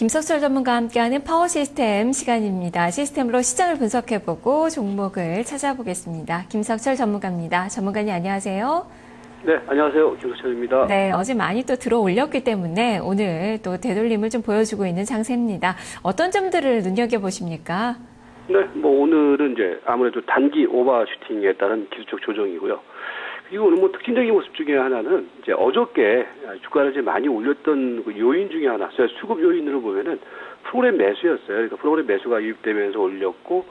김석철 전문가와 함께하는 파워 시스템 시간입니다. 시스템으로 시장을 분석해보고 종목을 찾아보겠습니다. 김석철 전문가입니다. 전문가님 안녕하세요. 네, 안녕하세요. 김석철입니다. 네, 어제 많이 또 들어 올렸기 때문에 오늘 또 되돌림을 좀 보여주고 있는 장세입니다. 어떤 점들을 눈여겨보십니까? 네, 오늘은 이제 아무래도 단기 오버슈팅에 따른 기술적 조정이고요. 그리고 오늘 특징적인 모습 중에 하나는 이제 어저께 주가를 이제 많이 올렸던 그 요인 중에 하나, 수급 요인으로 보면은 프로그램 매수였어요. 그러니까 프로그램 매수가 유입되면서 올렸고,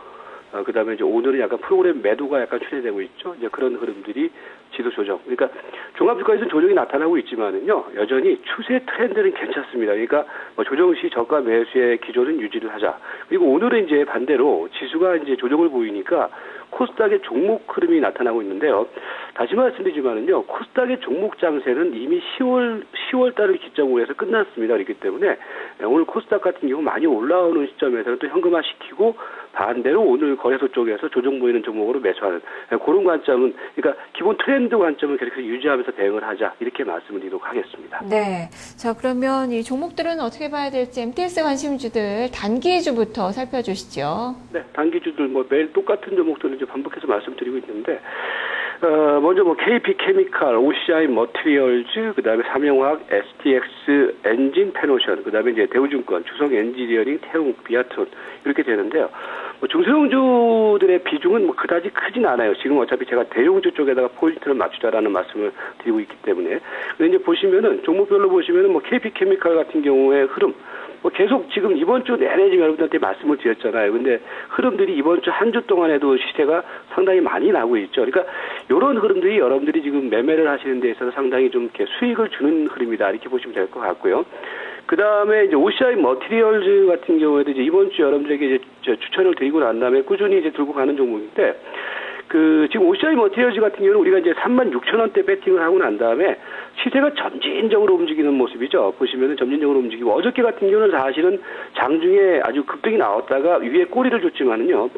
그 다음에 이제 오늘은 약간 프로그램 매도가 약간 추세되고 있죠. 이제 그런 흐름들이 지수 조정. 그러니까 종합주가에서는 조정이 나타나고 있지만은요, 여전히 추세 트렌드는 괜찮습니다. 그러니까 조정 시 저가 매수의 기조는 유지를 하자. 그리고 오늘은 이제 반대로 지수가 이제 조정을 보이니까 코스닥의 종목 흐름이 나타나고 있는데요. 다시 말씀드리지만은요, 코스닥의 종목 장세는 이미 10월 달을 기점으로 해서 끝났습니다. 그렇기 때문에 오늘 코스닥 같은 경우 많이 올라오는 시점에서는 또 현금화 시키고 반대로 오늘 거래소 쪽에서 조정 보이는 종목으로 매수하는 그런 관점은, 그러니까 기본 트렌드 관점을 계속해서 유지하면서 대응을 하자, 이렇게 말씀을 드리도록 하겠습니다. 네. 자, 그러면 이 종목들은 어떻게 봐야 될지 MTS 관심주들 단기주부터 살펴주시죠. 네, 단기주들 매일 똑같은 종목들을 이제 반복해서 말씀드리고 있는데, 먼저 KP 케미칼, OCI 머티리얼즈, 그 다음에 삼영화학, STX 엔진 패노션, 그 다음에 이제 대우증권, 주성 엔지니어링, 태웅, 비아트론, 이렇게 되는데요. 중소형주들의 비중은 그다지 크진 않아요. 지금 어차피 제가 대형주 쪽에다가 포인트를 맞추자라는 말씀을 드리고 있기 때문에. 근데 이제 보시면은, 종목별로 보시면은 KP 케미칼 같은 경우의 흐름, 계속 지금 이번 주 내내 지금 여러분들한테 말씀을 드렸잖아요. 근데 흐름들이 이번 주 한 주 동안에도 시세가 상당히 많이 나고 있죠. 그러니까 이런 흐름들이 여러분들이 지금 매매를 하시는 데 있어서 상당히 좀 이렇게 수익을 주는 흐름이다, 이렇게 보시면 될 것 같고요. 그 다음에 이제 OCI 머티리얼즈 같은 경우에도 이제 이번 주 여러분들에게 이제 추천을 드리고 난 다음에 꾸준히 이제 들고 가는 종목인데, 지금 OCI 머티리얼즈 같은 경우는 우리가 이제 36,000원대 배팅을 하고 난 다음에 시세가 점진적으로 움직이는 모습이죠. 보시면은 점진적으로 움직이고, 어저께 같은 경우는 사실은 장중에 아주 급등이 나왔다가 위에 꼬리를 줬지만은요,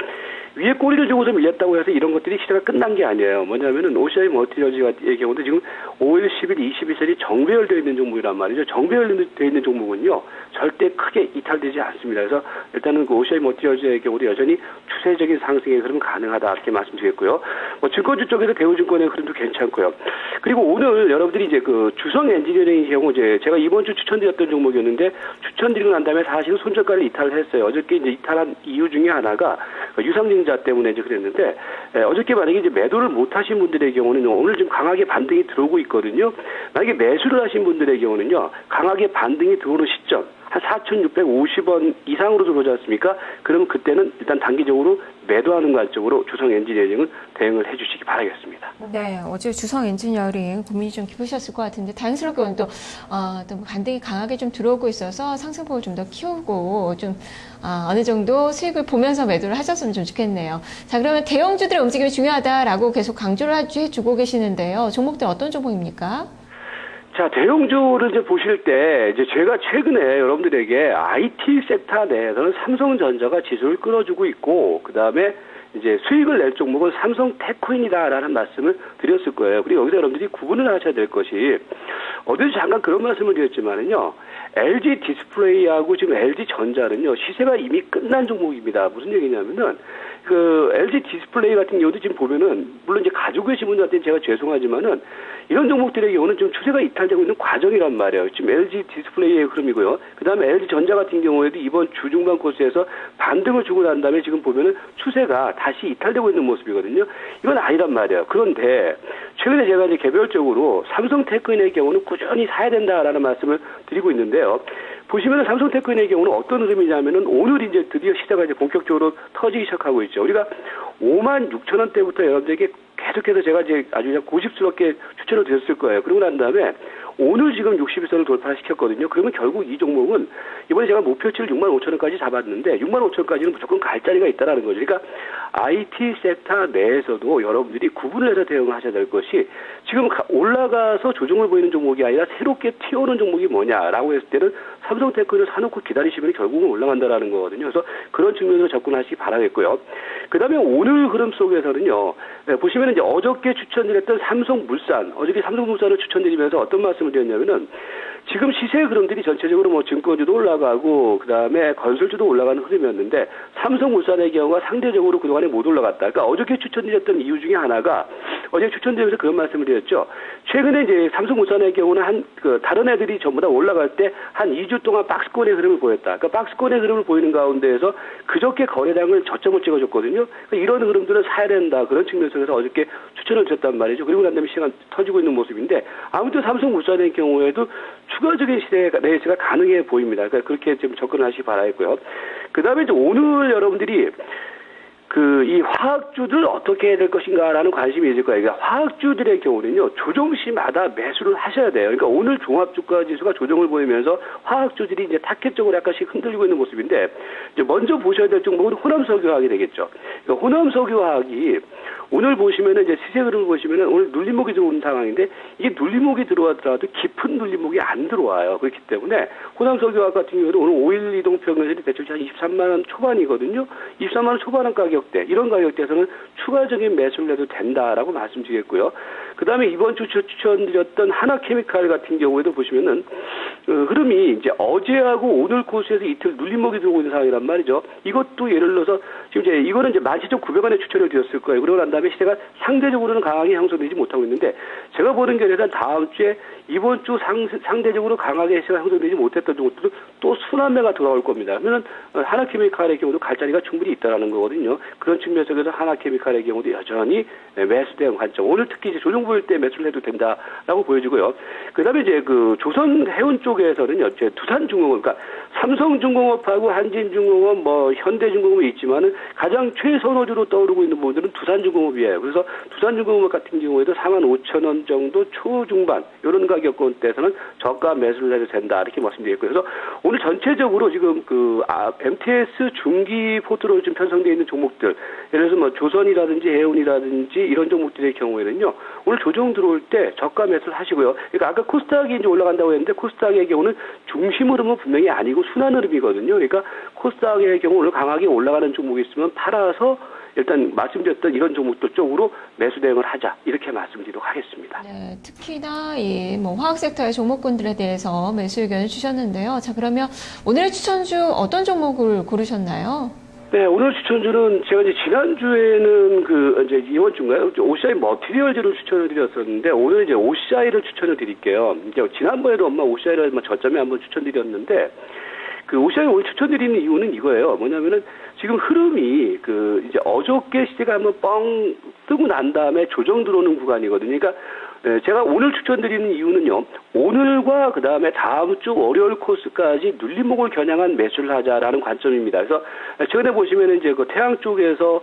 위에 꼬리를 주고서 밀렸다고 해서 이런 것들이 시세가 끝난 게 아니에요. 뭐냐면은 OCI 머티리얼즈의 경우도 지금 5일, 10일, 22일이 정배열되어 있는 종목이란 말이죠. 정배열되어 있는 종목은요, 절대 크게 이탈되지 않습니다. 그래서 일단은 OCI 머티리얼즈의 경우도 여전히 추세적인 상승의 흐름은 가능하다, 이렇게 말씀드렸고요. 증권주 쪽에서 대우증권의 흐름도 괜찮고요. 그리고 오늘 여러분들이 이제 주성 엔지니어링의 경우 이제 제가 이번 주 추천드렸던 종목이었는데, 추천드리고 난 다음에 사실은 손절가를 이탈을 했어요. 어저께 이제 이탈한 이유 중에 하나가 유상증자 때문에 이제 그랬는데, 어저께 만약에 이제 매도를 못 하신 분들의 경우는 오늘 좀 강하게 반등이 들어오고 있거든요. 만약에 매수를 하신 분들의 경우는요, 강하게 반등이 들어오는 시점, 한 4,650원 이상으로 들어오지 않습니까? 그러면 그때는 일단 단기적으로 매도하는 관점으로 주성 엔지니어링은 대응을 해주시기 바라겠습니다. 네, 어제 주성 엔지니어링 고민이 좀 깊으셨을 것 같은데, 다행스럽게 오늘 또 반등이 강하게 좀 들어오고 있어서 상승폭을 좀 더 키우고 어느 정도 수익을 보면서 매도를 하셨으면 좀 좋겠네요. 자, 그러면 대형주들의 움직임이 중요하다라고 계속 강조를 해주고 계시는데요. 종목들 어떤 종목입니까? 자, 대형주를 이제 보실 때, 이제 제가 최근에 여러분들에게 IT 섹터 내에서는 삼성전자가 지수를 끌어주고 있고, 그 다음에 이제 수익을 낼 종목은 삼성테크인이다라는 말씀을 드렸을 거예요. 그리고 여기서 여러분들이 구분을 하셔야 될 것이, 어제도 잠깐 그런 말씀을 드렸지만은요, LG 디스플레이하고 지금 LG 전자는요, 시세가 이미 끝난 종목입니다. 무슨 얘기냐면은, LG 디스플레이 같은 경우도 지금 보면은, 물론 이제 가지고 계신 분들한테는 제가 죄송하지만은, 이런 종목들의 경우는 좀 추세가 이탈되고 있는 과정이란 말이에요. 지금 LG 디스플레이의 흐름이고요. 그 다음에 LG 전자 같은 경우에도 이번 주중반 코스에서 반등을 주고 난 다음에 지금 보면은 추세가 다시 이탈되고 있는 모습이거든요. 이건 아니란 말이에요. 그런데 최근에 제가 이제 개별적으로 삼성테크인의 경우는 꾸준히 사야 된다라는 말씀을 드리고 있는데요. 보시면은 삼성테크인의 경우는 어떤 흐름이냐면은 오늘 이제 드디어 시세가 이제 본격적으로 터지기 시작하고 있죠. 우리가 56,000원대부터 여러분들에게 계속해서 제가 이제 아주 그냥 고집스럽게 추천을 드렸을 거예요. 그러고 난 다음에 오늘 지금 61선을 돌파시켰거든요. 그러면 결국 이 종목은 이번에 제가 목표치를 65,000원까지 잡았는데 65,000원까지는 무조건 갈 자리가 있다라는 거죠. 그러니까 IT 섹터 내에서도 여러분들이 구분을 해서 대응을 하셔야 될 것이, 지금 올라가서 조정을 보이는 종목이 아니라 새롭게 튀어오는 종목이 뭐냐라고 했을 때는 삼성테크를 사놓고 기다리시면 결국은 올라간다라는 거거든요. 그래서 그런 측면에서 접근하시기 바라겠고요. 그 다음에 오늘 흐름 속에서는요, 보시면 이제 어저께 추천드렸던 삼성물산, 어저께 삼성물산을 추천드리면서 어떤 말씀을 드렸냐면은, 지금 시세 흐름들이 전체적으로 뭐 증권주도 올라가고 그다음에 건설주도 올라가는 흐름이었는데 삼성물산의 경우가 상대적으로 그동안에 못 올라갔다. 그러니까 어저께 추천드렸던 이유 중에 하나가 어제 추천드리면서 그런 말씀을 드렸죠. 최근에 이제 삼성물산의 경우는 다른 애들이 전부 다 올라갈 때 한 2주 동안 박스권의 흐름을 보였다. 그러니까 박스권의 흐름을 보이는 가운데에서 그저께 거래량을 저점을 찍어줬거든요. 그러니까 이런 흐름들은 사야 된다. 그런 측면에서 어저께 추천을 드렸단 말이죠. 그리고 난 다음에 시간 터지고 있는 모습인데 아무튼 삼성물산의 경우에도 추가적인 레이스가 가능해 보입니다. 그러니까 그렇게 좀 접근하시기 바라겠고요. 그 다음에 이제 오늘 여러분들이 이 화학주들 어떻게 해야 될 것인가라는 관심이 있을 거예요. 그러니까 화학주들의 경우는요, 조정시마다 매수를 하셔야 돼요. 그러니까 오늘 종합주가 지수가 조정을 보이면서 화학주들이 이제 타켓 쪽으로 약간씩 흔들리고 있는 모습인데, 이제 먼저 보셔야 될 종목은 호남석유화학이 되겠죠. 그러니까 호남석유화학이 오늘 보시면은 이제 시세 흐름을 보시면은 오늘 눌림목이 들어오는 상황인데 이게 눌림목이 들어왔더라도 깊은 눌림목이 안 들어와요. 그렇기 때문에 호남석유화학 같은 경우는 오늘 5일 이동 평균선이 대충 한 23만 원 초반이거든요. 23만 원 초반 가격대 이런 가격대에서는 추가적인 매수를 해도 된다라고 말씀드리겠고요. 그다음에 이번 주 추천드렸던 하나케미칼 같은 경우에도 보시면은 흐름이 이제 어제하고 오늘 코스에서 이틀 눌림목이 들어오고 있는 상황이란 말이죠. 이것도 예를 들어서 지금 이제 이거는 이제 17,900원에 추천을 드렸을 거예요. 그러고 난 다음에 시세가 상대적으로는 강하게 형성되지 못하고 있는데 제가 보는 결에는 다음 주에 이번 주 상대적으로 강하게 시세가 형성되지 못했던 종목들도 또 순환매가 돌아올 겁니다. 그러면 하나케미칼의 경우도 갈 자리가 충분히 있다라는 거거든요. 그런 측면에서 하나케미칼의 경우도 여전히 매수대응 관점. 오늘 특히 이제 조정 보일 때 매수를 해도 된다라고 보여지고요. 그다음에 이제 조선 해운 쪽에서는요, 이제 두산중공업, 그러니까 삼성중공업하고 한진중공업, 뭐 현대중공업이 있지만은 가장 최선호주로 떠오르고 있는 부분들은 두산중공업이에요. 그래서 두산중공업 같은 경우에도 45,000원 정도 초중반 이런 가격권대에서는 저가 매수를 해도 된다 이렇게 말씀드리겠고요. 그래서 오늘 전체적으로 지금 MTS 중기 포트로 좀 편성되어 있는 종목들, 예를 들어서 뭐 조선이라든지 해운이라든지 이런 종목들의 경우에는요, 오늘 조정 들어올 때 저가 매수를 하시고요. 그러니까 아까 코스닥이 이제 올라간다고 했는데 코스닥의 경우는 중심 흐름은 분명히 아니고 순환 흐름이거든요. 그러니까 코스닥의 경우 오늘 강하게 올라가는 종목이 있으면 팔아서 일단 말씀드렸던 이런 종목들 쪽으로 매수 대응을 하자 이렇게 말씀드리도록 하겠습니다. 네, 특히나 이 화학 섹터의 종목군들에 대해서 매수 의견을 주셨는데요. 자, 그러면 오늘의 추천주 어떤 종목을 고르셨나요? 네, 오늘 추천주는 제가 이제 지난주에는 이제 이번 주인가요? OCI 머티리얼즈를 추천을 드렸었는데 오늘 이제 OCI를 추천을 드릴게요. 이제 지난번에도 OCI를 저점에 한번 추천드렸는데 OCI 오늘 추천드리는 이유는 이거예요. 뭐냐면은 지금 흐름이 이제 어저께 시세가 한번 뻥 뜨고 난 다음에 조정 들어오는 구간이거든요. 그러니까 제가 오늘 추천드리는 이유는요. 오늘과 그 다음에 다음 주 월요일 코스까지 눌림목을 겨냥한 매수를 하자라는 관점입니다. 그래서 최근에 보시면은 이제 태양 쪽에서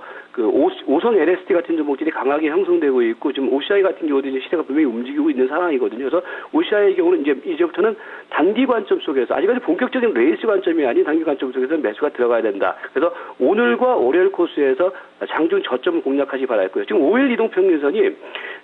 오성 LST 같은 종목들이 강하게 형성되고 있고 지금 OCI 같은 경우도 이제 시세가 분명히 움직이고 있는 상황이거든요. 그래서 OCI의 경우는 이제부터는 단기 관점 속에서 아직까지 본격적인 레이스 관점이 아닌 단기 관점 속에서 매수가 들어가야 된다. 그래서 오늘과 월요일 코스에서 장중 저점을 공략하시 바라겠고요. 지금 5일 이동평균선이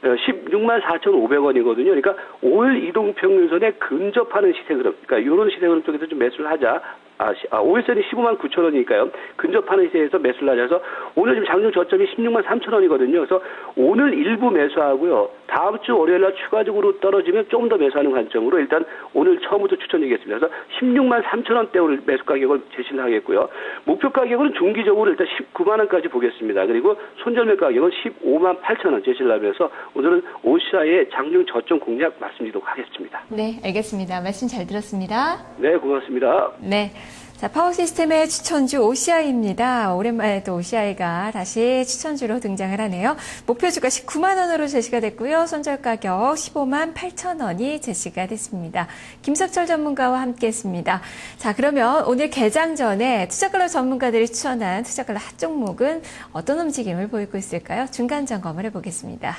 164,500원이거든요. 그러니까 5일 이동평균선에 근접하는 시세 흐름, 그러니까 이런 시세 흐름 쪽에서 좀 매수를 하자. 5일선이 159,000원이니까요. 근접하는 시세에서 매수를 하자. 그래서 오늘 지금 장중 저점이 163,000원이거든요. 그래서 오늘 일부 매수하고요. 다음 주 월요일 날 추가적으로 떨어지면 좀 더 매수하는 관점으로 일단 오늘 처음부터 추천드리겠습니다. 그래서 163,000원대 오늘 매수 가격을 제시를 하겠고요. 목표 가격은 중기적으로 일단 190,000원까지 보겠습니다. 그리고 손절매 가격은 158,000원 제시를 하면서 오늘은 OCI의 장중 저점 공략 말씀드리도록 하겠습니다. 네, 알겠습니다. 말씀 잘 들었습니다. 네, 고맙습니다. 네. 자, 파워시스템의 추천주 OCI입니다. 오랜만에 또 OCI가 다시 추천주로 등장을 하네요. 목표주가 19만 원으로 제시가 됐고요. 손절 가격 15만 8천 원이 제시가 됐습니다. 김석철 전문가와 함께했습니다. 자, 그러면 오늘 개장 전에 투자클럽 전문가들이 추천한 투자클럽 핫 종목은 어떤 움직임을 보이고 있을까요? 중간 점검을 해보겠습니다.